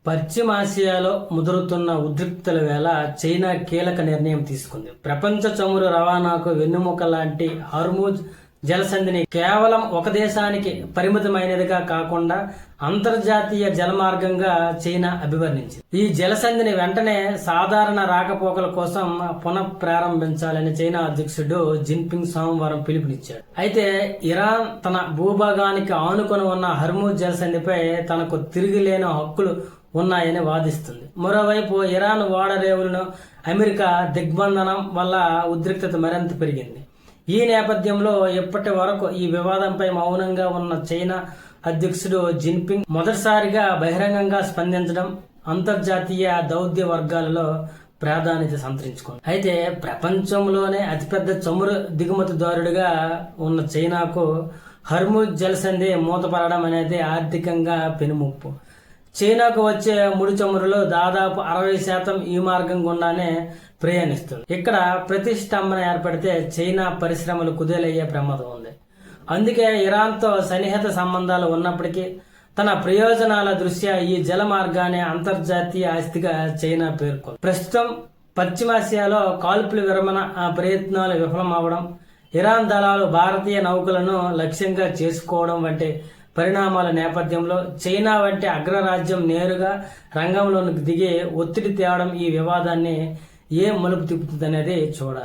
పశ్చిమాసియాలో ముదురుతున్న ఉద్రిక్తతల వేళ చైనా కీలక నిర్ణయం తీసుకుంది. ప్రపంచ చమురు రవాణాకు వెన్నెముక లాంటి హార్మూజ్ జలసంధిని కేవలం ఒక దేశానికి పరిమితమైనదిగా కాకుండా అంతర్జాతీయ జలమార్గంగా చైనా అభివర్ణించింది. ఈ జలసంధిని వెంటనే సాధారణ రాకపోకల కోసం పునః ప్రారంభించాలని చైనా అధ్యక్షుడు జిన్పింగ్ సోమవారం పిలుపునిచ్చాడు. అయితే ఇరాన్ తన భూభాగానికి ఆనుకొని ఉన్న హార్మూజ్ జలసంధిపై తనకు తిరిగిలేని హక్కులు ఉన్నాయని వాదిస్తుంది. మరోవైపు ఇరాన్ ఓడరేవులను అమెరికా దిగ్బంధనం వల్ల ఉద్రిక్తత మరింత పెరిగింది. ఈ నేపథ్యంలో ఇప్పటి వరకు ఈ వివాదంపై మౌనంగా ఉన్న చైనా అధ్యక్షుడు జిన్పింగ్ మొదటిసారిగా బహిరంగంగా స్పందించడం అంతర్జాతీయ దౌత్య వర్గాలలో ప్రాధాన్యత సంతరించుకుంది. అయితే ప్రపంచంలోనే అతిపెద్ద చమురు దిగుమతిదారుడిగా ఉన్న చైనాకు హార్మూజ్ జలసంధి మూతపడడం అనేది ఆర్థికంగా పెనుముప్పు. చైనాకు వచ్చే ముడి చమురులో దాదాపు 60% ఈ మార్గం గుండానే ప్రయాణిస్తుంది. ఇక్కడ ప్రతిష్టంభన ఏర్పడితే చైనా పరిశ్రమలు కుదేలయ్యే ప్రమాదం ఉంది. అందుకే ఇరాన్తో సన్నిహిత సంబంధాలు ఉన్నప్పటికీ తన ప్రయోజనాల దృష్ట్యా ఈ జల మార్గాన్ని అంతర్జాతీయ ఆస్తిగా చైనా పేర్కొంది. ప్రస్తుతం పశ్చిమాసియాలో కాల్పుల విరమణ ప్రయత్నాలు విఫలమవడం, ఇరాన్ దళాలు భారతీయ నౌకలను లక్ష్యంగా చేసుకోవడం వంటి పరిణామాల నేపథ్యంలో చైనా వంటి అగ్రరాజ్యం నేరుగా రంగంలోకి దిగి ఒత్తిడి తేవడం ఈ వివాదాన్ని ఏ మలుపు తిప్పుతుందనేది చూడాలి.